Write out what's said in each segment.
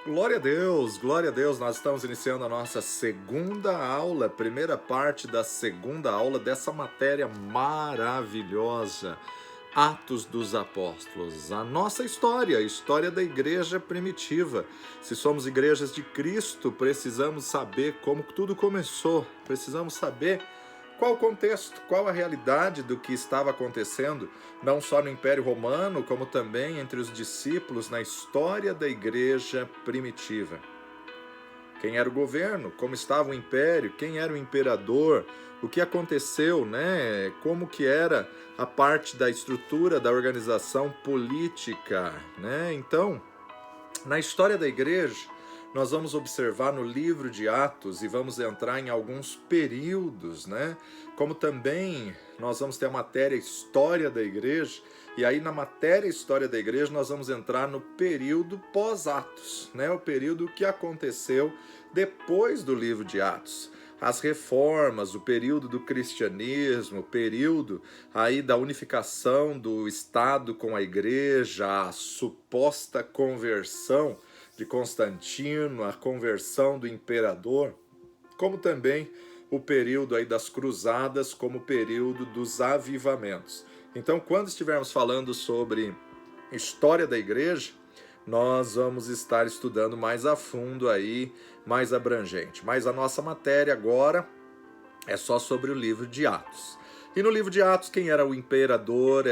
Glória a Deus, nós estamos iniciando a nossa segunda aula, primeira parte da segunda aula dessa matéria maravilhosa, Atos dos Apóstolos, a nossa história, a história da igreja primitiva. Se somos igrejas de Cristo, precisamos saber como tudo começou, precisamos saber qual o contexto, qual a realidade do que estava acontecendo, não só no Império Romano, como também entre os discípulos na história da igreja primitiva. Quem era o governo, como estava o império, quem era o imperador, o que aconteceu, né? Como que era a parte da estrutura da organização política, né? Então, na história da igreja, nós vamos observar no livro de Atos e vamos entrar em alguns períodos, né? Como também nós vamos ter a matéria História da Igreja, e aí na matéria História da Igreja nós vamos entrar no período pós-Atos, né? O período que aconteceu depois do livro de Atos. As reformas, o período do cristianismo, o período aí da unificação do Estado com a igreja, a suposta conversão de Constantino, a conversão do imperador, como também o período aí das cruzadas, como o período dos avivamentos. Então, quando estivermos falando sobre história da igreja, nós vamos estar estudando mais a fundo aí, mais abrangente. Mas a nossa matéria agora é só sobre o livro de Atos. E no livro de Atos, quem era o imperador,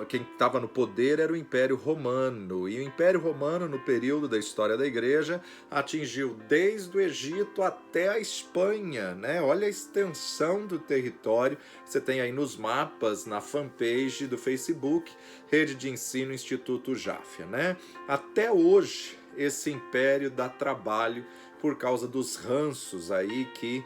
quem estava no poder era o Império Romano. E o Império Romano, no período da história da igreja, atingiu desde o Egito até a Espanha, né? Olha a extensão do território. Você tem aí nos mapas, na fanpage do Facebook, Rede de Ensino Instituto Jáfia, né? Até hoje, esse império dá trabalho por causa dos ranços aí que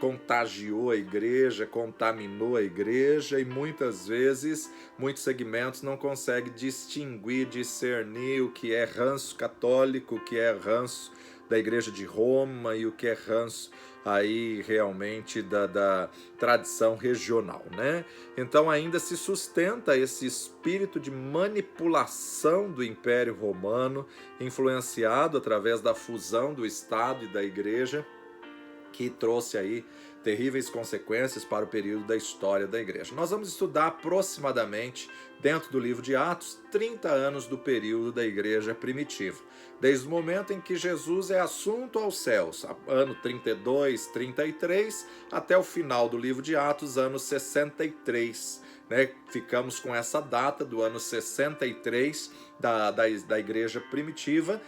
contagiou a igreja, contaminou a igreja, e muitas vezes muitos segmentos não conseguem distinguir, discernir o que é ranço católico, o que é ranço da igreja de Roma e o que é ranço aí realmente da tradição regional, né? Então ainda se sustenta esse espírito de manipulação do Império Romano, influenciado através da fusão do Estado e da Igreja, que trouxe aí terríveis consequências para o período da história da igreja. Nós vamos estudar aproximadamente, dentro do livro de Atos, 30 anos do período da igreja primitiva. Desde o momento em que Jesus é assunto aos céus, ano 32, 33, até o final do livro de Atos, ano 63. Né? Ficamos com essa data do ano 63 da igreja primitiva,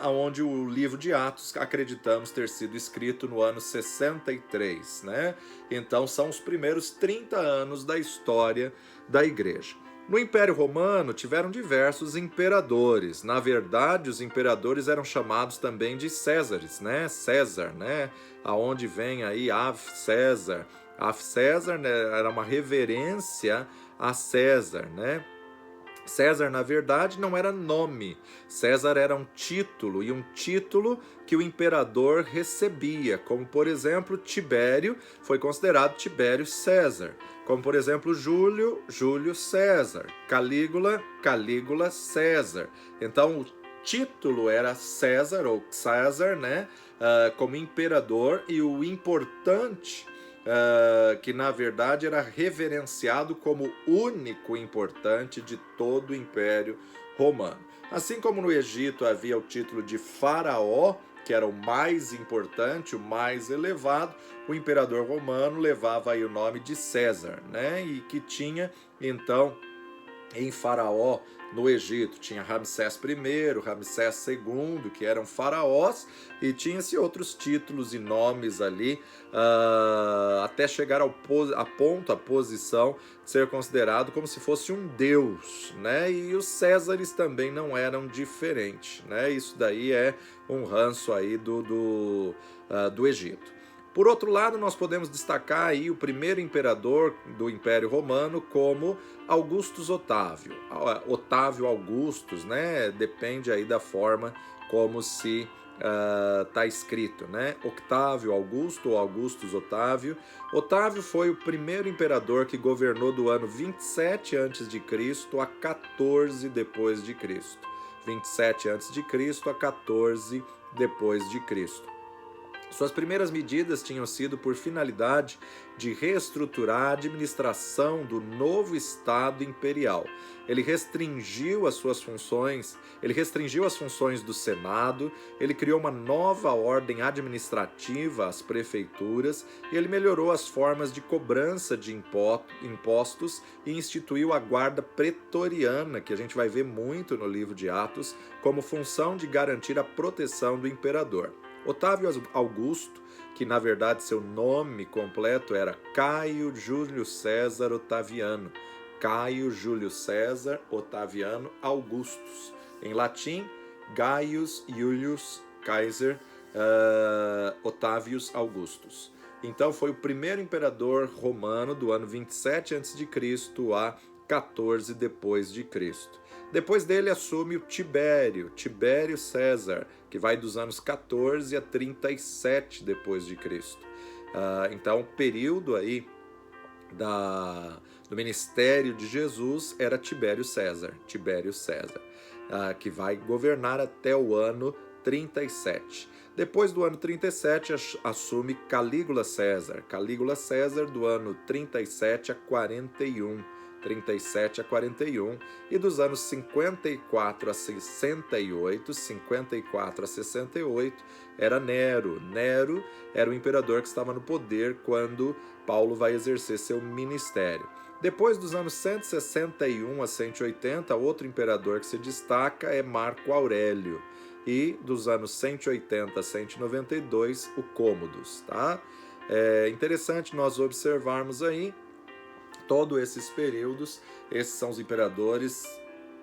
onde o livro de Atos acreditamos ter sido escrito no ano 63. Né? Então são os primeiros 30 anos da história da igreja. No Império Romano tiveram diversos imperadores. Na verdade, os imperadores eram chamados também de Césares, né? César, né? Aonde vem aí Ave César. Ave César, né, era uma reverência a César, né? César, na verdade, não era nome. César era um título, e um título que o imperador recebia, como, por exemplo, Tibério foi considerado Tibério César, como, por exemplo, Júlio, Júlio César, Calígula, Calígula César. Então, o título era César, ou César, né, como imperador, e o importante que na verdade era reverenciado como único importante de todo o Império Romano. Assim como no Egito havia o título de Faraó, que era o mais importante, o mais elevado, o imperador romano levava aí o nome de César, né? E que tinha então em Faraó, no Egito, tinha Ramsés I, Ramsés II, que eram faraós, e tinha-se outros títulos e nomes ali, até chegar a posição de ser considerado como se fosse um deus, né? E os Césares também não eram diferentes, né? Isso daí é um ranço aí do Egito. Por outro lado, nós podemos destacar aí o primeiro imperador do Império Romano como Augustus Otávio. Otávio Augustus, né? Depende aí da forma como se está escrito, né? Octávio Augusto ou Augustus Otávio. Otávio foi o primeiro imperador que governou do ano 27 a.C. a 14 depois de Cristo. 27 a.C. a 14 depois de Cristo. Suas primeiras medidas tinham sido por finalidade de reestruturar a administração do novo Estado imperial. Ele restringiu as funções do Senado, ele criou uma nova ordem administrativa às prefeituras e ele melhorou as formas de cobrança de impostos e instituiu a guarda pretoriana, que a gente vai ver muito no livro de Atos, como função de garantir a proteção do imperador. Otávio Augusto, que na verdade seu nome completo era Caio Júlio César Otaviano, Caio Júlio César Otaviano Augustus, em latim, Gaius Iulius Caesar Otavius Augustus. Então foi o primeiro imperador romano do ano 27 a.C. a 14 depois de Cristo. Depois dele assume o Tibério César, que vai dos anos 14 a 37 depois de Cristo. Então, o período aí do ministério de Jesus era Tibério César, que vai governar até o ano 37. Depois do ano 37, assume Calígula César, do ano 37 a 41. E dos anos 54 a 68, era Nero. Nero era o imperador que estava no poder quando Paulo vai exercer seu ministério. Depois dos anos 161 a 180, outro imperador que se destaca é Marco Aurélio. E dos anos 180 a 192, o Cômodos. Tá? É interessante nós observarmos aí todos esses períodos. Esses são os imperadores,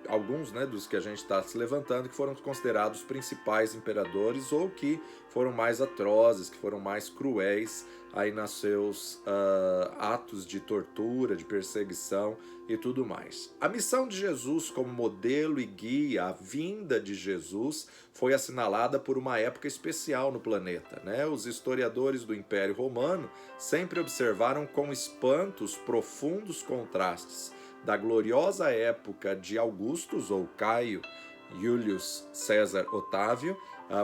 alguns dos que a gente está se levantando, que foram considerados os principais imperadores ou que foram mais atrozes, que foram mais cruéis aí nos seus atos de tortura, de perseguição e tudo mais. A missão de Jesus como modelo e guia, a vinda de Jesus, foi assinalada por uma época especial no planeta, né? Os historiadores do Império Romano sempre observaram com espanto os profundos contrastes da gloriosa época de Augustus ou Caio Julius César Otávio,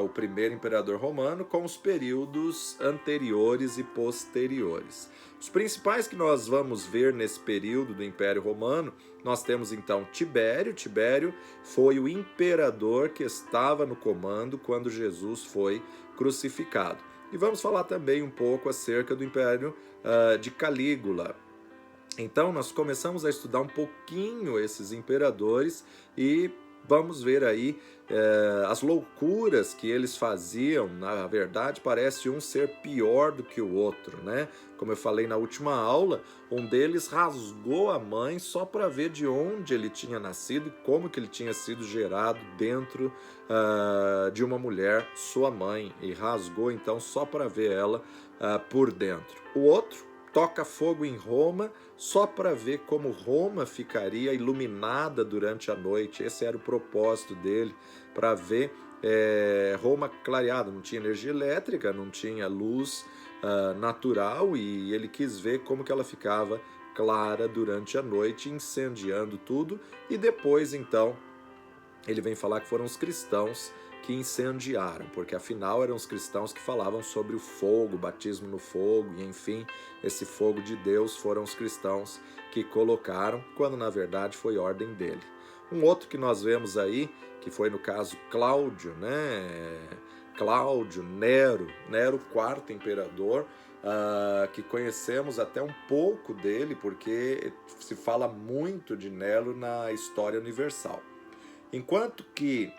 o primeiro imperador romano, com os períodos anteriores e posteriores. Os principais que nós vamos ver nesse período do Império Romano, nós temos então Tibério. Tibério foi o imperador que estava no comando quando Jesus foi crucificado. E vamos falar também um pouco acerca do Império de Calígula. Então, nós começamos a estudar um pouquinho esses imperadores e vamos ver aí as loucuras que eles faziam. Na verdade, parece um ser pior do que o outro, né? Como eu falei na última aula, um deles rasgou a mãe só para ver de onde ele tinha nascido e como que ele tinha sido gerado dentro de uma mulher, sua mãe, e rasgou então só para ver ela por dentro. O outro toca fogo em Roma só para ver como Roma ficaria iluminada durante a noite. Esse era o propósito dele, para ver Roma clareada. Não tinha energia elétrica, não tinha luz natural, e ele quis ver como que ela ficava clara durante a noite, incendiando tudo. E depois, então, ele vem falar que foram os cristãos que incendiaram, porque afinal eram os cristãos que falavam sobre o fogo, o batismo no fogo, e enfim, esse fogo de Deus foram os cristãos que colocaram, quando na verdade foi ordem dele. Um outro que nós vemos aí, que foi no caso Cláudio, né? Cláudio, Nero, quarto imperador, que conhecemos até um pouco dele, porque se fala muito de Nero na história universal. Enquanto que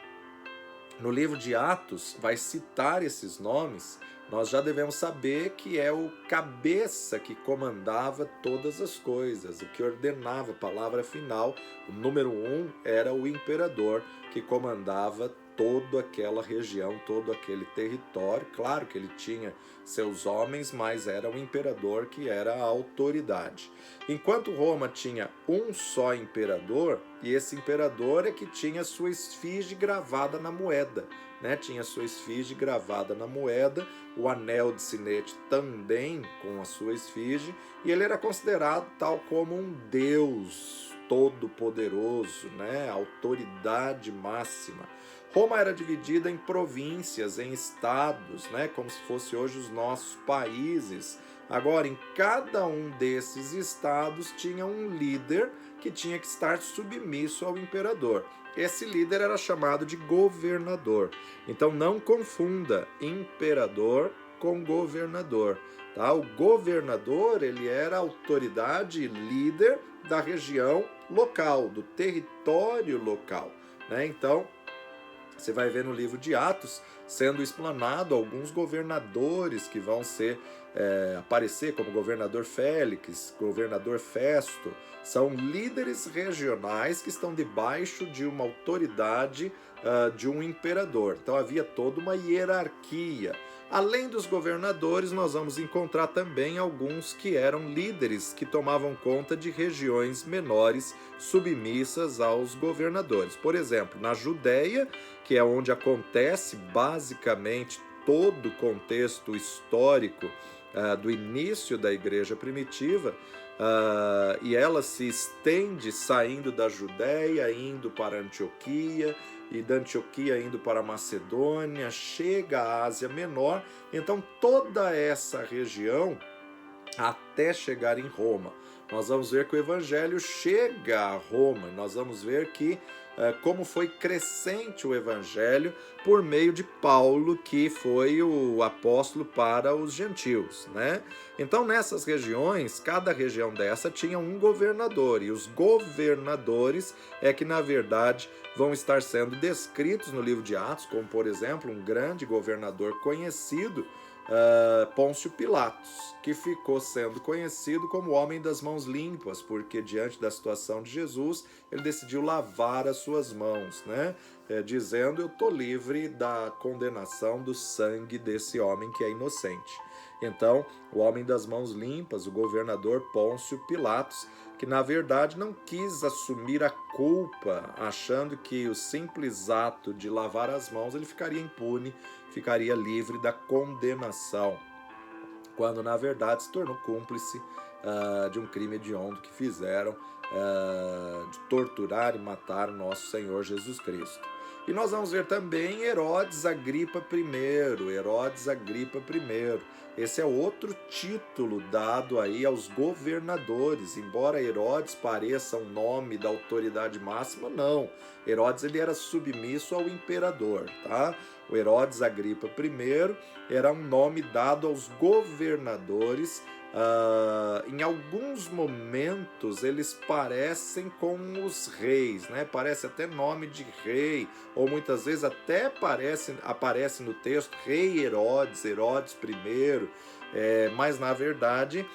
no livro de Atos vai citar esses nomes, nós já devemos saber que é o cabeça que comandava todas as coisas, o que ordenava, a palavra final, o número 1 era o imperador que comandava toda aquela região, todo aquele território. Claro que ele tinha seus homens, mas era o imperador que era a autoridade. Enquanto Roma tinha um só imperador, e esse imperador é que tinha sua esfinge gravada na moeda, né? Tinha sua esfinge gravada na moeda, o anel de sinete também com a sua esfinge, e ele era considerado tal como um deus todo-poderoso, né? Autoridade máxima. Roma era dividida em províncias, em estados, né? Como se fosse hoje os nossos países. Agora, em cada um desses estados tinha um líder que tinha que estar submisso ao imperador. Esse líder era chamado de governador. Então não confunda imperador com governador, tá? O governador, ele era a autoridade líder da região local, do território local, né? Então, você vai ver no livro de Atos sendo explanado alguns governadores que vão aparecer, como governador Félix, governador Festo. São líderes regionais que estão debaixo de uma autoridade de um imperador. Então havia toda uma hierarquia. Além dos governadores, nós vamos encontrar também alguns que eram líderes, que tomavam conta de regiões menores submissas aos governadores. Por exemplo, na Judéia, que é onde acontece basicamente todo o contexto histórico do início da igreja primitiva, e ela se estende saindo da Judéia, indo para Antioquia, e da Antioquia indo para a Macedônia, chega à Ásia Menor. Então toda essa região até chegar em Roma. Nós vamos ver que o evangelho chega a Roma, nós vamos ver que como foi crescente o evangelho por meio de Paulo, que foi o apóstolo para os gentios, né? Então nessas regiões, cada região dessa tinha um governador, e os governadores é que na verdade vão estar sendo descritos no livro de Atos, como por exemplo um grande governador conhecido, Pôncio Pilatos, que ficou sendo conhecido como o homem das mãos limpas, porque diante da situação de Jesus, ele decidiu lavar as suas mãos, né? Dizendo: eu estou livre da condenação do sangue desse homem que é inocente. Então, o homem das mãos limpas, o governador Pôncio Pilatos, que na verdade não quis assumir a culpa, achando que o simples ato de lavar as mãos ele ficaria impune, ficaria livre da condenação, quando na verdade se tornou cúmplice de um crime hediondo que fizeram, de torturar e matar o nosso Senhor Jesus Cristo. E nós vamos ver também Herodes Agripa I, Herodes Agripa I. Esse é outro título dado aí aos governadores. Embora Herodes pareça um nome da autoridade máxima, não. Herodes ele era submisso ao imperador, tá? O Herodes Agripa I era um nome dado aos governadores. Em alguns momentos eles parecem com os reis, né? Parece até nome de rei, ou muitas vezes até aparece no texto rei Herodes, Herodes I, mas na verdade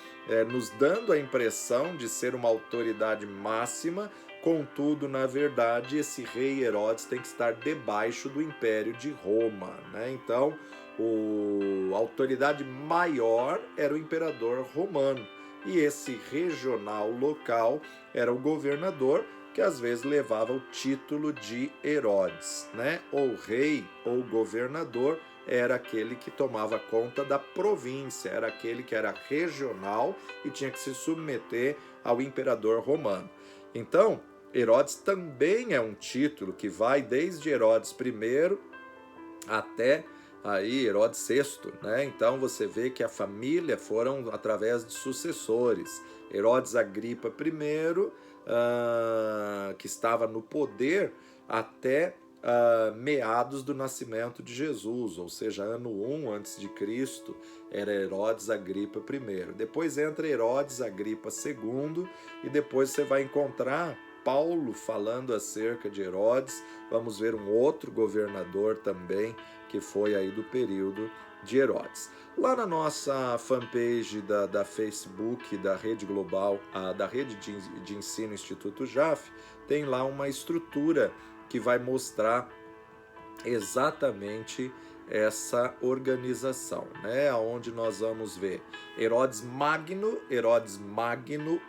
nos dando a impressão de ser uma autoridade máxima. Contudo, na verdade, esse rei Herodes tem que estar debaixo do Império de Roma, né? Então, a autoridade maior era o imperador romano, e esse regional local era o governador, que às vezes levava o título de Herodes, né? Ou rei ou governador era aquele que tomava conta da província, era aquele que era regional e tinha que se submeter ao imperador romano. Então, Herodes também é um título que vai desde Herodes I até aí Herodes VI, né? Então você vê que a família foram através de sucessores. Herodes Agripa I, que estava no poder até meados do nascimento de Jesus, ou seja, ano 1 a.C., era Herodes Agripa I. Depois entra Herodes Agripa II, e depois você vai encontrar Paulo falando acerca de Herodes. Vamos ver um outro governador também, que foi aí do período de Herodes. Lá na nossa fanpage da Facebook, da Rede Global, da Rede de Ensino Instituto JAF, tem lá uma estrutura que vai mostrar exatamente essa organização, né? Onde nós vamos ver Herodes Magno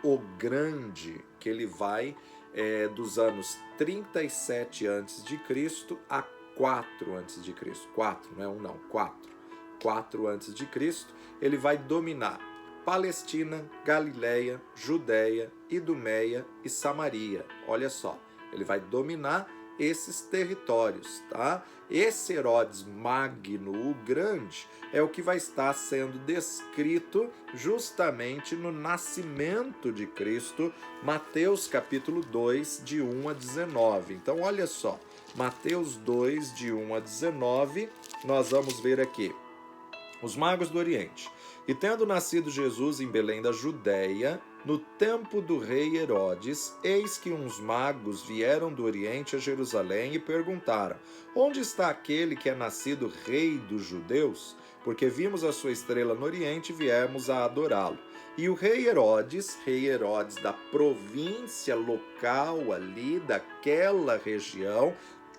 o Grande, que ele vai dos anos 37 a.C. a 4 a.C. 4, não é 1 não, 4 a.C. ele vai dominar Palestina, Galileia, Judéia, Idumeia e Samaria. Olha só, ele vai dominar esses territórios, tá? Esse Herodes Magno, o Grande, é o que vai estar sendo descrito justamente no nascimento de Cristo, Mateus capítulo 2, de 1 a 19. Então, olha só, Mateus 2, de 1 a 19, nós vamos ver aqui. Os magos do Oriente. E tendo nascido Jesus em Belém da Judéia, no tempo do rei Herodes, eis que uns magos vieram do Oriente a Jerusalém e perguntaram: onde está aquele que é nascido rei dos judeus? Porque vimos a sua estrela no Oriente e viemos a adorá-lo. E o rei Herodes da província local ali, daquela região,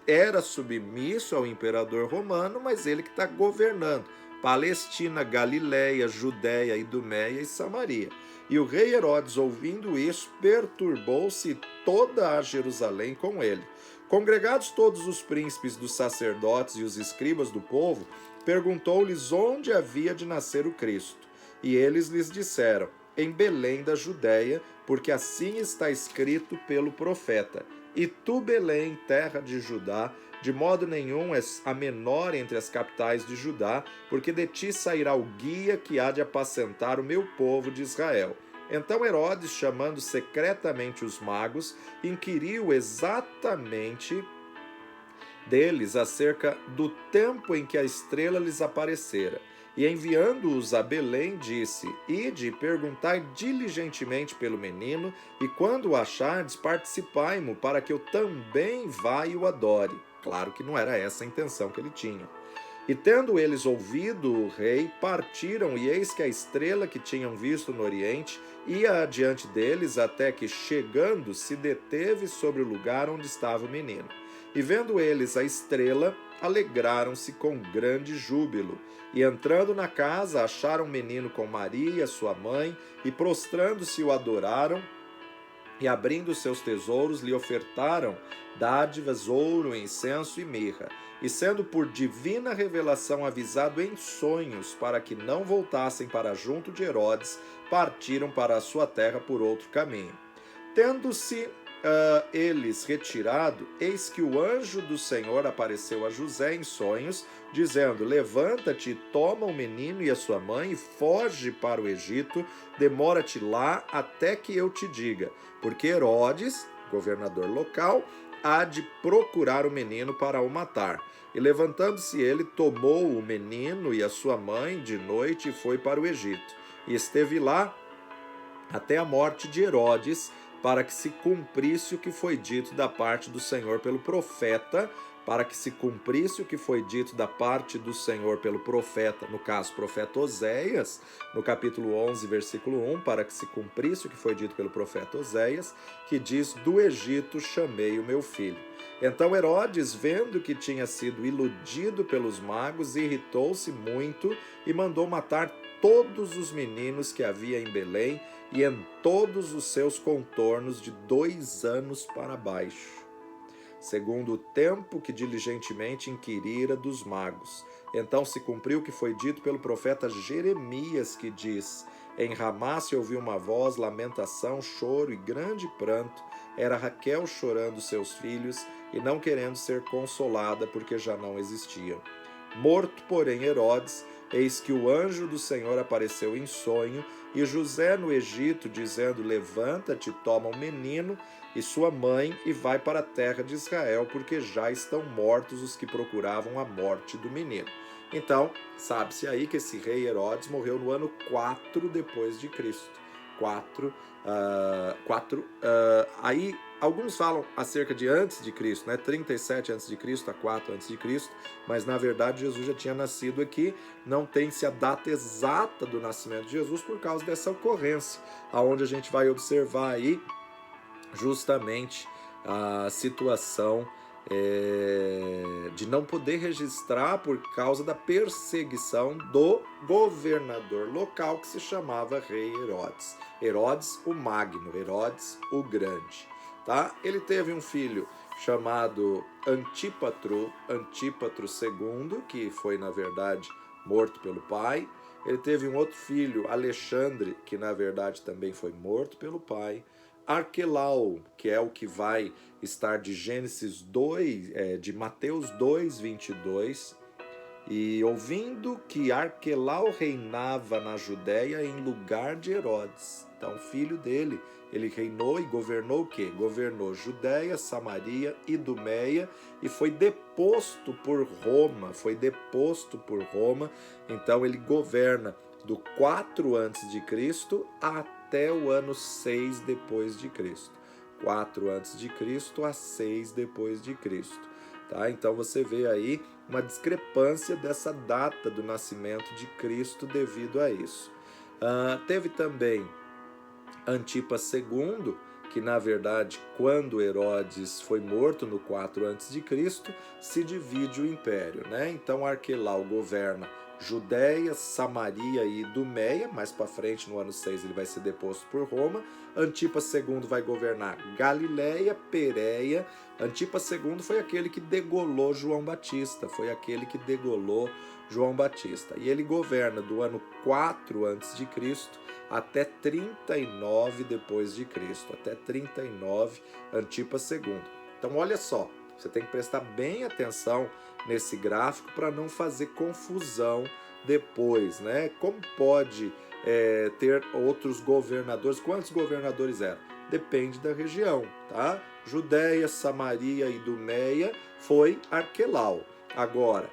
era submisso ao imperador romano, mas ele que está governando Palestina, Galileia, Judéia, Idumeia e Samaria. E o rei Herodes, ouvindo isso, perturbou-se toda a Jerusalém com ele. Congregados todos os príncipes dos sacerdotes e os escribas do povo, perguntou-lhes onde havia de nascer o Cristo. E eles lhes disseram: em Belém da Judéia, porque assim está escrito pelo profeta: e tu, Belém, terra de Judá, de modo nenhum és a menor entre as capitais de Judá, porque de ti sairá o guia que há de apacentar o meu povo de Israel. Então Herodes, chamando secretamente os magos, inquiriu exatamente deles acerca do tempo em que a estrela lhes aparecera. E enviando-os a Belém, disse: ide e perguntai diligentemente pelo menino, e quando o achardes, participai-mo, para que eu também vá e o adore. Claro que não era essa a intenção que ele tinha. E tendo eles ouvido o rei, partiram, e eis que a estrela que tinham visto no Oriente ia adiante deles, até que, chegando, se deteve sobre o lugar onde estava o menino. E vendo eles a estrela, alegraram-se com grande júbilo. E entrando na casa, acharam o menino com Maria, sua mãe, e prostrando-se o adoraram, e abrindo seus tesouros, lhe ofertaram dádivas, ouro, incenso e mirra. E sendo por divina revelação avisado em sonhos para que não voltassem para junto de Herodes, partiram para a sua terra por outro caminho. Tendo-se eles retirado, eis que o anjo do Senhor apareceu a José em sonhos, dizendo: levanta-te, toma o menino e a sua mãe e foge para o Egito, demora-te lá até que eu te diga, porque Herodes, governador local, há de procurar o menino para o matar. E levantando-se ele, tomou o menino e a sua mãe de noite e foi para o Egito. E esteve lá até a morte de Herodes, para que se cumprisse o que foi dito da parte do Senhor pelo profeta, no caso, profeta Oséias, no capítulo 11, versículo 1, para que se cumprisse o que foi dito pelo profeta Oséias, que diz: do Egito chamei o meu filho. Então Herodes, vendo que tinha sido iludido pelos magos, irritou-se muito e mandou matar todos os meninos que havia em Belém e em todos os seus contornos de 2 anos para baixo, segundo o tempo que diligentemente inquirira dos magos. Então se cumpriu o que foi dito pelo profeta Jeremias, que diz: em Ramá se ouviu uma voz, lamentação, choro e grande pranto. Era Raquel chorando seus filhos e não querendo ser consolada, porque já não existiam. Morto, porém, Herodes, eis que o anjo do Senhor apareceu em sonho, e José no Egito, dizendo: levanta-te, toma o menino e sua mãe, e vai para a terra de Israel, porque já estão mortos os que procuravam a morte do menino. Então, sabe-se aí que esse rei Herodes morreu no ano 4 depois de Cristo. Aí alguns falam acerca de antes de Cristo, né? 37 antes de Cristo a 4 antes de Cristo, mas na verdade Jesus já tinha nascido aqui. Não tem-se a data exata do nascimento de Jesus por causa dessa ocorrência, aonde a gente vai observar aí justamente a situação de não poder registrar por causa da perseguição do governador local, que se chamava rei Herodes. Herodes o Magno, Herodes o Grande. Tá? Ele teve um filho chamado Antípatro II, que foi, na verdade, morto pelo pai. Ele teve um outro filho, Alexandre, que na verdade também foi morto pelo pai. Arquelau, que é o que vai estar de Gênesis 2, de Mateus 2, 22. E ouvindo que Arquelau reinava na Judéia em lugar de Herodes. Então, filho dele, ele reinou e governou o quê? Governou Judéia, Samaria, Idumeia e foi deposto por Roma. Então, ele governa do 4 antes de Cristo até o ano 6 depois de Cristo. 4 antes de Cristo a 6 depois de Cristo. Tá? Então você vê aí uma discrepância dessa data do nascimento de Cristo devido a isso. Teve também Antipas II, que na verdade, quando Herodes foi morto no 4 a.C., se divide o império, né? Então Arquelau governa Judéia, Samaria e Idumeia, mais para frente, no ano 6, ele vai ser deposto por Roma. Antipas II vai governar Galileia, Pérea. Antipas II foi aquele que degolou João Batista, E ele governa do ano 4 a.C. até 39 depois de Cristo, até 39 Antipas II. Então olha só, você tem que prestar bem atenção nesse gráfico para não fazer confusão depois, né? Como pode ter outros governadores? Quantos governadores eram? Depende da região, tá? Judéia, Samaria e Idumeia foi Arquelau. Agora,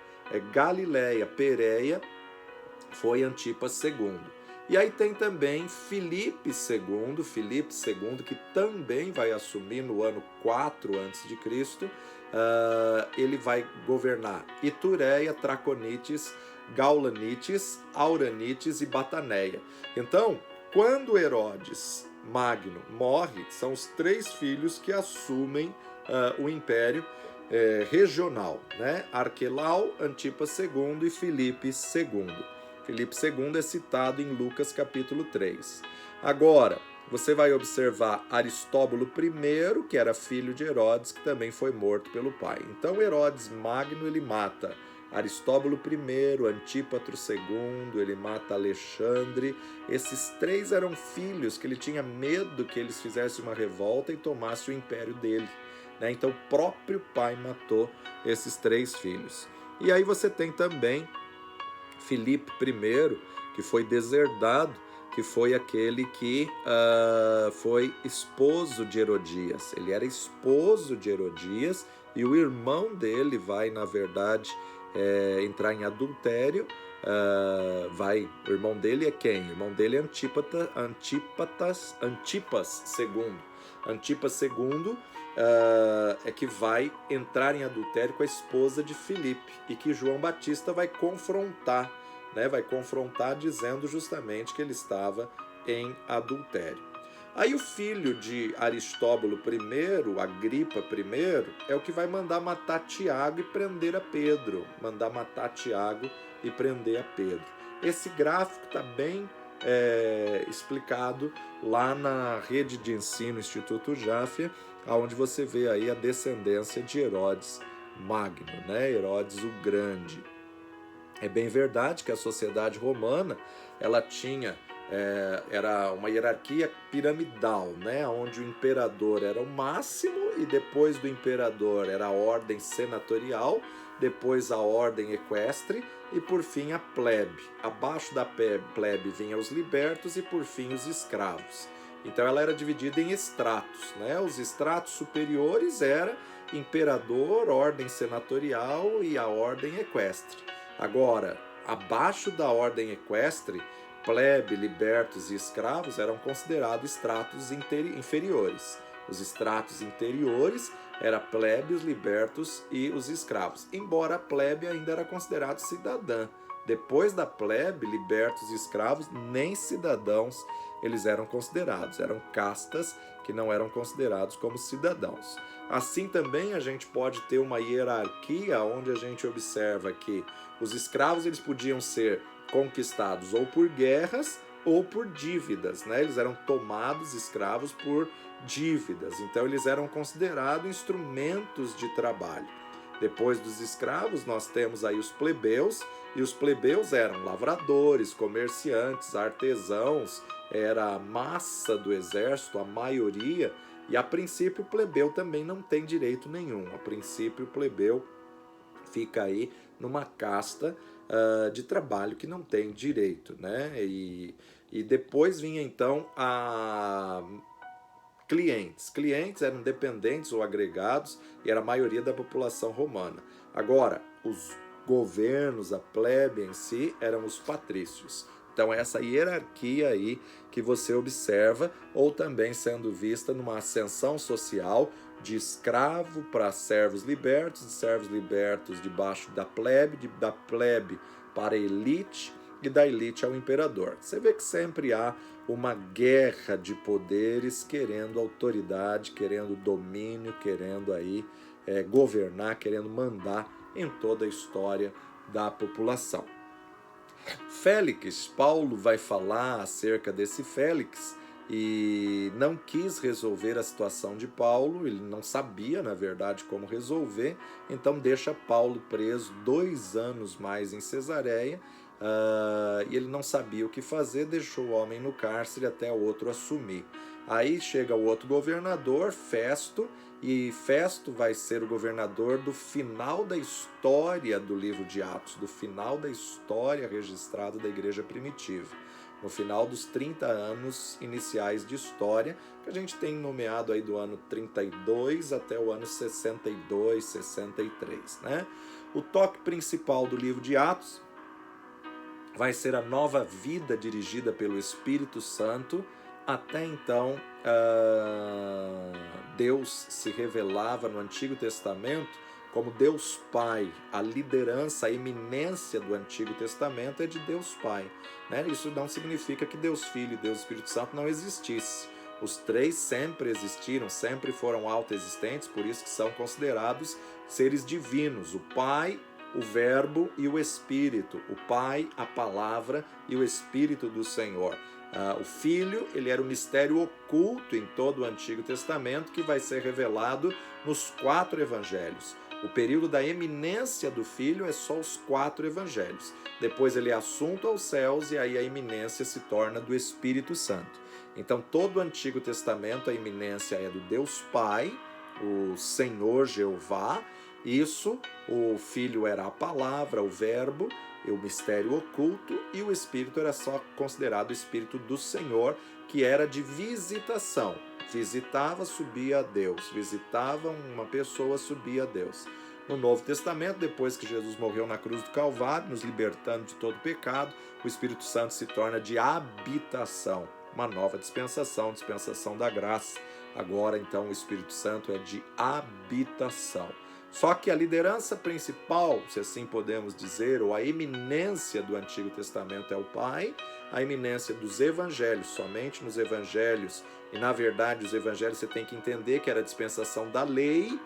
Galileia, Pérea foi Antipas II. E aí tem também Filipe II, que também vai assumir no ano 4 a.C., ele vai governar Itureia, Traconites, Gaulanites, Auranites e Bataneia. Então, quando Herodes Magno morre, são os 3 filhos que assumem o império regional, né? Arquelau, Antipas II e Filipe II. Filipe II é citado em Lucas capítulo 3. Agora, você vai observar Aristóbulo I, que era filho de Herodes, que também foi morto pelo pai. Então Herodes Magno, ele mata Aristóbulo I, Antípatro II, ele mata Alexandre. Esses 3 eram filhos que ele tinha medo que eles fizessem uma revolta e tomassem o império dele, né? Então o próprio pai matou esses 3 filhos. E aí você tem também Filipe I, que foi deserdado, que foi aquele que foi esposo de Herodias. Ele era esposo de Herodias e o irmão dele vai, na verdade, entrar em adultério. O irmão dele é quem? O irmão dele é Antipas II. Antipas II é que vai entrar em adultério com a esposa de Filipe e que João Batista vai confrontar, né? Vai confrontar dizendo justamente que ele estava em adultério. Aí o filho de Aristóbulo I, Agripa I, é o que vai mandar matar Tiago e prender a Pedro. Esse gráfico está bem explicado lá na rede de ensino Instituto Jaffa, onde você vê aí a descendência de Herodes Magno, né? Herodes o Grande. É bem verdade que a sociedade romana, ela tinha era uma hierarquia piramidal, né? Onde o imperador era o máximo e depois do imperador era a ordem senatorial, depois a ordem equestre e por fim a plebe. Abaixo da plebe vinham os libertos e por fim os escravos. Então ela era dividida em estratos, né? Os estratos superiores era imperador, ordem senatorial e a ordem equestre. Agora, abaixo da ordem equestre, plebe, libertos e escravos eram considerados estratos inferiores. Os estratos interiores eram plebe, os libertos e os escravos, embora a plebe ainda era considerado cidadã. Depois da plebe, libertos e escravos, nem cidadãos eles eram considerados, eram castas que não eram considerados como cidadãos. Assim também a gente pode ter uma hierarquia onde a gente observa que os escravos eles podiam ser conquistados ou por guerras ou por dívidas, né? Eles eram tomados escravos por dívidas, então eles eram considerados instrumentos de trabalho. Depois dos escravos, nós temos aí os plebeus, e os plebeus eram lavradores, comerciantes, artesãos, era a massa do exército, a maioria, e a princípio o plebeu também não tem direito nenhum. A princípio o plebeu fica aí numa casta de trabalho que não tem direito, né? E depois vinha então a clientes. Clientes eram dependentes ou agregados e era a maioria da população romana. Agora, os governos, a plebe em si, eram os patrícios. Então, essa hierarquia aí que você observa, ou também sendo vista numa ascensão social de escravo para servos libertos, de servos libertos debaixo da plebe para a elite, e da elite ao imperador. Você vê que sempre há uma guerra de poderes querendo autoridade, querendo domínio, querendo aí governar, querendo mandar em toda a história da população. Félix, Paulo vai falar acerca desse Félix e não quis resolver a situação de Paulo, ele não sabia, na verdade, como resolver, então deixa Paulo preso 2 anos mais em Cesareia, e ele não sabia o que fazer, deixou o homem no cárcere até o outro assumir. Aí chega o outro governador, Festo, e Festo vai ser o governador do final da história do livro de Atos, do final da história registrada da igreja primitiva, no final dos 30 anos iniciais de história, que a gente tem nomeado aí do ano 32 até o ano 62, 63, né? O toque principal do livro de Atos vai ser a nova vida dirigida pelo Espírito Santo. Até então, Deus se revelava no Antigo Testamento como Deus Pai. A liderança, a eminência do Antigo Testamento é de Deus Pai, né? Isso não significa que Deus Filho e Deus Espírito Santo não existissem. Os três sempre existiram, sempre foram autoexistentes, por isso que são considerados seres divinos. O Pai, o Verbo e o Espírito. O Pai, a Palavra e o Espírito do Senhor. O Filho, ele era um mistério oculto em todo o Antigo Testamento que vai ser revelado nos 4 evangelhos. O período da eminência do Filho é só os 4 evangelhos. Depois ele é assunto aos céus e aí a eminência se torna do Espírito Santo. Então todo o Antigo Testamento, a eminência é do Deus Pai, o Senhor Jeová. Isso, o Filho era a palavra, o verbo, e o mistério oculto, e o Espírito era só considerado o Espírito do Senhor, que era de visitação. Visitava, subia a Deus. Visitava uma pessoa, subia a Deus. No Novo Testamento, depois que Jesus morreu na cruz do Calvário, nos libertando de todo pecado, o Espírito Santo se torna de habitação. Uma nova dispensação, dispensação da graça. Agora, então, o Espírito Santo é de habitação. Só que a liderança principal, se assim podemos dizer, ou a eminência do Antigo Testamento é o Pai, a eminência dos evangelhos, somente nos evangelhos, e na verdade os evangelhos você tem que entender que era a dispensação da lei.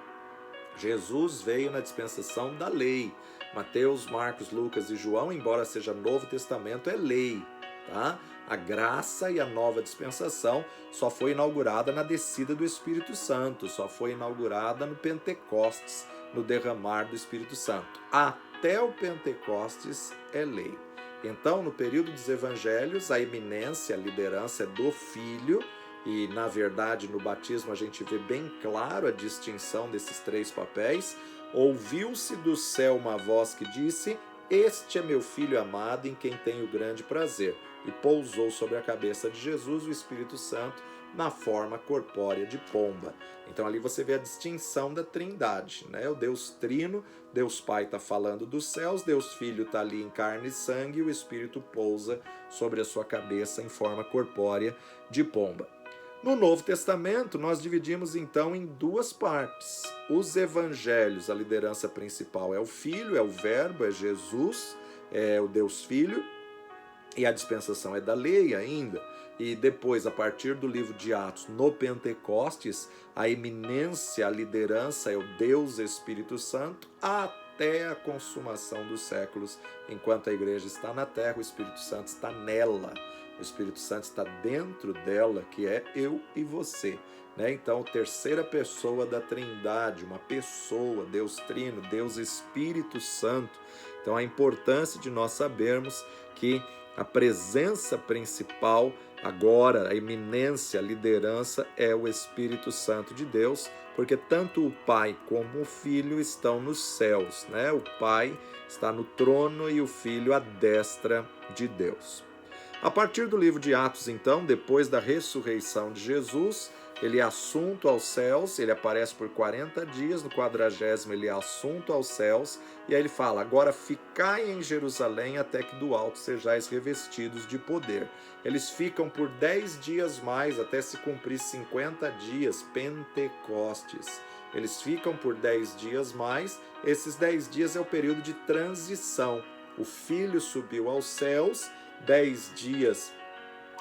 Jesus veio na dispensação da lei. Mateus, Marcos, Lucas e João, embora seja Novo Testamento, é lei, tá? A graça e a nova dispensação só foi inaugurada na descida do Espírito Santo, só foi inaugurada no Pentecostes, no derramar do Espírito Santo. Até o Pentecostes é lei. Então, no período dos evangelhos, a eminência, a liderança é do Filho, e na verdade no batismo a gente vê bem claro a distinção desses 3 papéis. Ouviu-se do céu uma voz que disse: "Este é meu Filho amado, em quem tenho grande prazer", e pousou sobre a cabeça de Jesus o Espírito Santo na forma corpórea de pomba. Então ali você vê a distinção da Trindade, né? O Deus Trino, Deus Pai está falando dos céus, Deus Filho está ali em carne e sangue, e o Espírito pousa sobre a sua cabeça em forma corpórea de pomba. No Novo Testamento, nós dividimos então em 2 partes. Os evangelhos, a liderança principal é o Filho, é o Verbo, é Jesus, é o Deus Filho, e a dispensação é da lei ainda. E depois, a partir do livro de Atos, no Pentecostes, a eminência, a liderança é o Deus Espírito Santo até a consumação dos séculos. Enquanto a igreja está na terra, o Espírito Santo está nela. O Espírito Santo está dentro dela, que é eu e você. né? Então, terceira pessoa da Trindade, uma pessoa, Deus Trino, Deus Espírito Santo. Então, a importância de nós sabermos que a presença principal agora, a eminência, a liderança é o Espírito Santo de Deus, porque tanto o Pai como o Filho estão nos céus, né? O Pai está no trono e o Filho à destra de Deus. A partir do livro de Atos, então, depois da ressurreição de Jesus, ele é assunto aos céus, ele aparece por 40 dias, no 40º ele é assunto aos céus, e aí ele fala, agora ficai em Jerusalém até que do alto sejais revestidos de poder. Eles ficam por 10 dias mais, até se cumprir 50 dias, Pentecostes. Eles ficam por 10 dias mais, esses 10 dias é o período de transição. O Filho subiu aos céus, 10 dias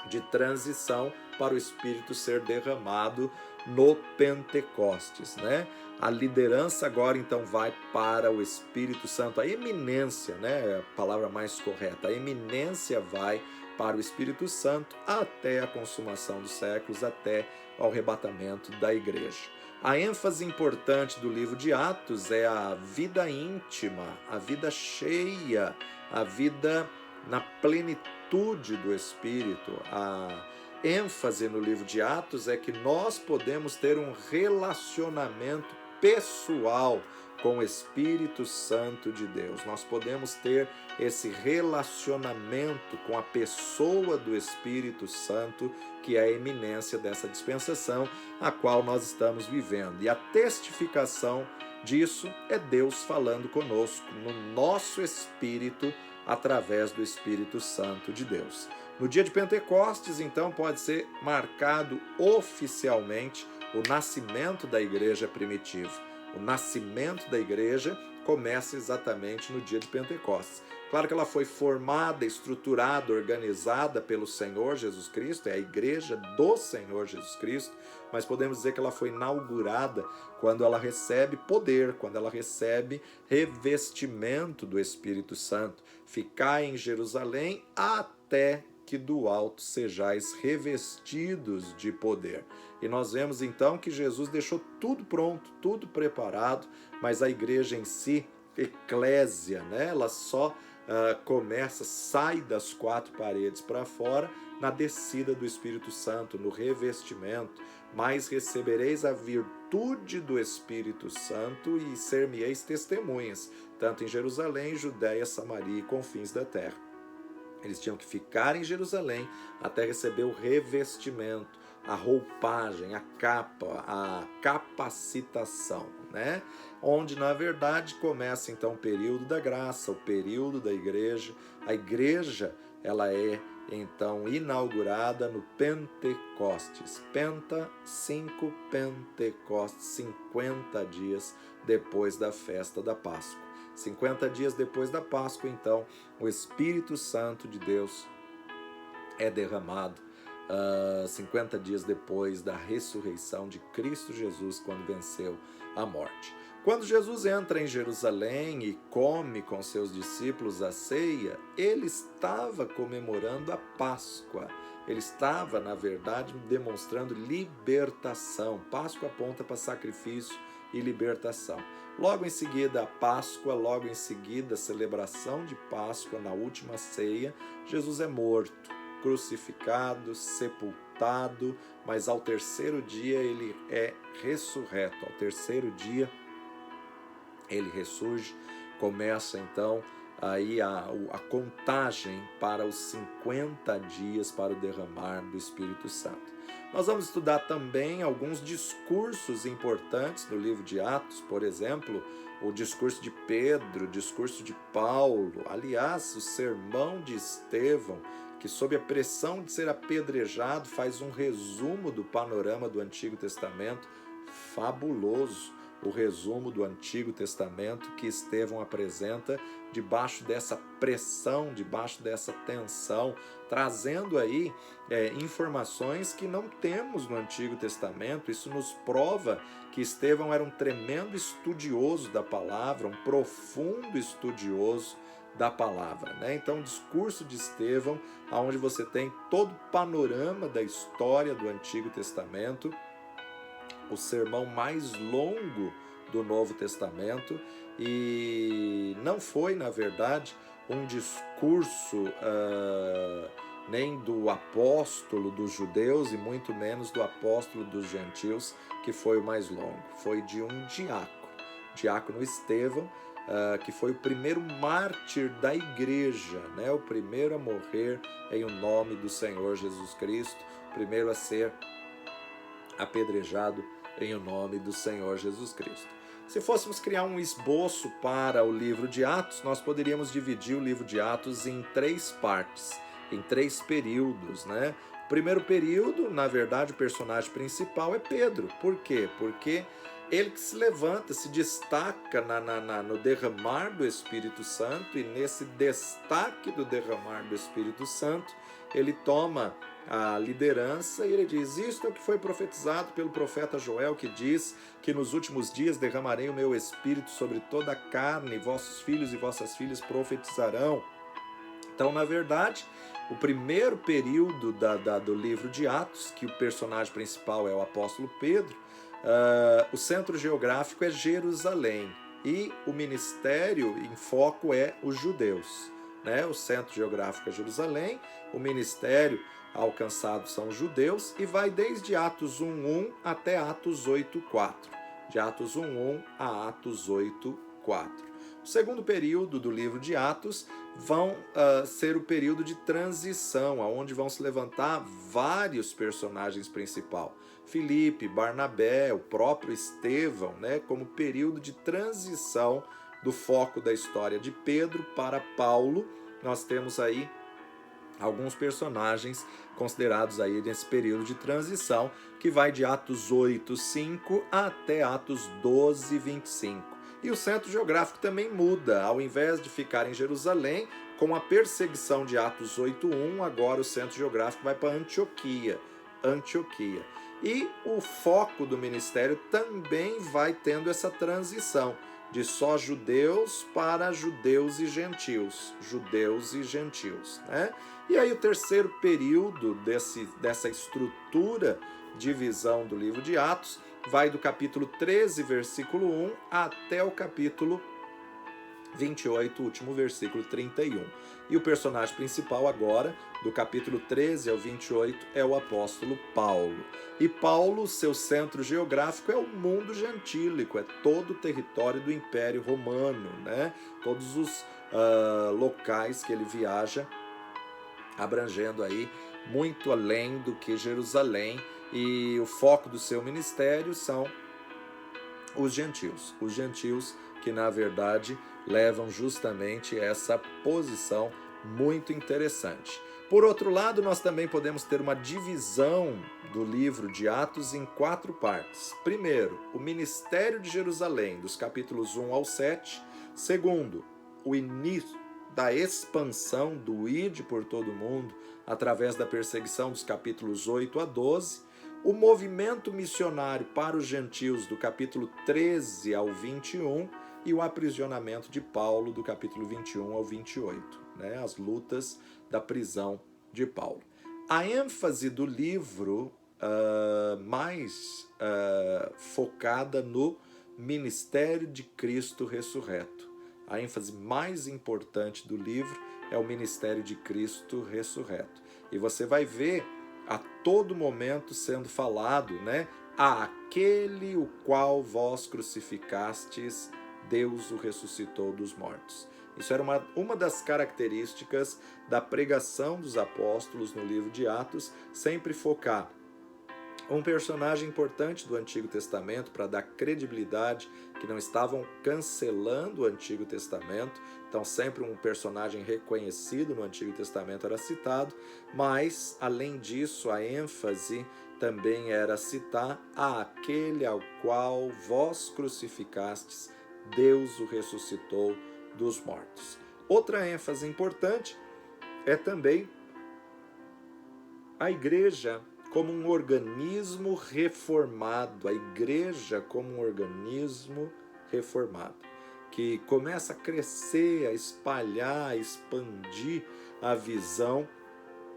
de transição para o Espírito ser derramado no Pentecostes, né? A liderança agora então vai para o Espírito Santo, a eminência, né? É a palavra mais correta, a eminência vai para o Espírito Santo até a consumação dos séculos, até ao arrebatamento da igreja. A ênfase importante do livro de Atos é a vida íntima, a vida cheia, a vida na plenitude do Espírito. A ênfase no livro de Atos é que nós podemos ter um relacionamento pessoal com o Espírito Santo de Deus. Nós podemos ter esse relacionamento com a pessoa do Espírito Santo, que é a eminência dessa dispensação a qual nós estamos vivendo. E a testificação disso é Deus falando conosco no nosso espírito, através do Espírito Santo de Deus. No dia de Pentecostes, então, pode ser marcado oficialmente o nascimento da igreja primitiva. O nascimento da igreja começa exatamente no dia de Pentecostes. Claro que ela foi formada, estruturada, organizada pelo Senhor Jesus Cristo, é a igreja do Senhor Jesus Cristo, mas podemos dizer que ela foi inaugurada quando ela recebe poder, quando ela recebe revestimento do Espírito Santo. Ficai em Jerusalém até que do alto sejais revestidos de poder. E nós vemos então que Jesus deixou tudo pronto, tudo preparado, mas a igreja em si, eclésia, né? Ela só começa, sai das quatro paredes para fora na descida do Espírito Santo, no revestimento, mas recebereis a virtude do Espírito Santo e ser-me-eis testemunhas, tanto em Jerusalém, Judéia, Samaria e confins da terra. Eles tinham que ficar em Jerusalém até receber o revestimento, a roupagem, a capa, a capacitação, né? Onde, na verdade, começa então o período da graça, o período da igreja. A igreja, ela é então inaugurada no Pentecostes. 5 Pentecostes, 50 dias depois da festa da Páscoa. 50 dias depois da Páscoa, então, o Espírito Santo de Deus é derramado 50 dias depois da ressurreição de Cristo Jesus, quando venceu a morte. Quando Jesus entra em Jerusalém e come com seus discípulos a ceia, ele estava comemorando a Páscoa. Ele estava, na verdade, demonstrando libertação. Páscoa aponta para sacrifício e libertação. Logo em seguida a Páscoa, logo em seguida a celebração de Páscoa, na última ceia, Jesus é morto, crucificado, sepultado, mas ao terceiro dia ele é ressurreto. Ao terceiro dia ele ressurge, começa então aí a contagem para os 50 dias para o derramar do Espírito Santo. Nós vamos estudar também alguns discursos importantes no livro de Atos, por exemplo, o discurso de Pedro, o discurso de Paulo, aliás, o sermão de Estevão, que sob a pressão de ser apedrejado faz um resumo do panorama do Antigo Testamento, fabuloso. O resumo do Antigo Testamento que Estevão apresenta debaixo dessa pressão, debaixo dessa tensão, trazendo aí informações que não temos no Antigo Testamento. Isso nos prova que Estevão era um tremendo estudioso da palavra, um profundo estudioso da palavra, né? Então, o discurso de Estevão, onde você tem todo o panorama da história do Antigo Testamento, o sermão mais longo do Novo Testamento e não foi, na verdade, um discurso nem do apóstolo dos judeus e muito menos do apóstolo dos gentios, que foi o mais longo. Foi de um diácono Estevão, que foi o primeiro mártir da igreja, né? O primeiro a morrer em o nome do Senhor Jesus Cristo, o primeiro a ser apedrejado em o nome do Senhor Jesus Cristo. Se fôssemos criar um esboço para o livro de Atos, nós poderíamos dividir o livro de Atos em 3 partes, em 3 períodos, né? O primeiro período, na verdade, o personagem principal é Pedro. Por quê? Porque ele que se levanta, se destaca no derramar do Espírito Santo, e nesse destaque do derramar do Espírito Santo, ele toma a liderança e ele diz: isto é o que foi profetizado pelo profeta Joel, que diz que nos últimos dias derramarei o meu Espírito sobre toda a carne, e vossos filhos e vossas filhas profetizarão. Então, na verdade, o primeiro período do livro de Atos, que o personagem principal é o apóstolo Pedro, o centro geográfico é Jerusalém e o ministério em foco é os judeus, né? O centro geográfico é Jerusalém, o ministério alcançado são os judeus e vai desde Atos 1:1 até Atos 8:4. De Atos 1:1 a Atos 8:4. O segundo período do livro de Atos vão ser o período de transição, onde vão se levantar vários personagens principais. Filipe, Barnabé, o próprio Estevão, né, como período de transição do foco da história de Pedro para Paulo. Nós temos aí alguns personagens considerados aí nesse período de transição, que vai de Atos 8:5 até Atos 12:25. E o centro geográfico também muda. Ao invés de ficar em Jerusalém, com a perseguição de Atos 8:1, agora o centro geográfico vai para Antioquia. E o foco do ministério também vai tendo essa transição de só judeus para judeus e gentios, né? E aí o terceiro período dessa estrutura de visão do livro de Atos vai do capítulo 13, versículo 1, até o capítulo 28, último versículo 31. E o personagem principal agora, do capítulo 13 ao 28, é o apóstolo Paulo. E Paulo, seu centro geográfico é o mundo gentílico, é todo o território do Império Romano, né? Todos os locais que ele viaja, abrangendo aí muito além do que Jerusalém, e o foco do seu ministério são os gentios que na verdade levam justamente essa posição muito interessante. Por outro lado, nós também podemos ter uma divisão do livro de Atos em 4 partes. Primeiro, o ministério de Jerusalém, dos capítulos 1 ao 7. Segundo, o início da expansão do ide por todo o mundo através da perseguição, dos capítulos 8 a 12. O movimento missionário para os gentios, do capítulo 13 ao 21, e o aprisionamento de Paulo, do capítulo 21 ao 28, né? As lutas da prisão de Paulo. A ênfase do livro mais focada no ministério de Cristo ressurreto. A ênfase mais importante do livro é o ministério de Cristo ressurreto. E você vai ver a todo momento sendo falado, né? Aquele o qual vós crucificastes, Deus o ressuscitou dos mortos. Isso era uma das características da pregação dos apóstolos no livro de Atos, sempre focar um personagem importante do Antigo Testamento para dar credibilidade, que não estavam cancelando o Antigo Testamento, então sempre um personagem reconhecido no Antigo Testamento era citado, mas além disso a ênfase também era citar aquele ao qual vós crucificastes, Deus o ressuscitou dos mortos. Outra ênfase importante é também a igreja como um organismo reformado, a igreja como um organismo reformado, que começa a crescer, a espalhar, a expandir a visão,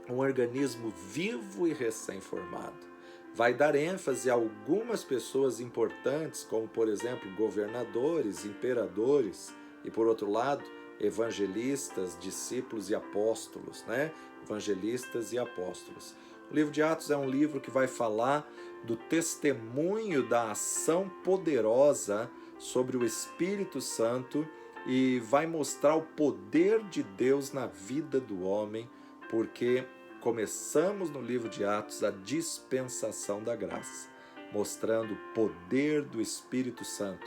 um organismo vivo e recém-formado. vai dar ênfase a algumas pessoas importantes, como por exemplo governadores, imperadores e por outro lado evangelistas, discípulos e apóstolos, né? Evangelistas e apóstolos. O livro de Atos é um livro que vai falar do testemunho da ação poderosa sobre o Espírito Santo e vai mostrar o poder de Deus na vida do homem, porque começamos no livro de Atos a dispensação da graça, mostrando o poder do Espírito Santo,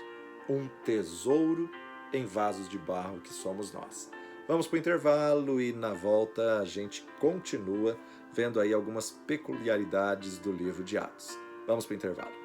um tesouro em vasos de barro que somos nós. Vamos para o intervalo e na volta a gente continua vendo aí algumas peculiaridades do livro de Atos. Vamos para o intervalo.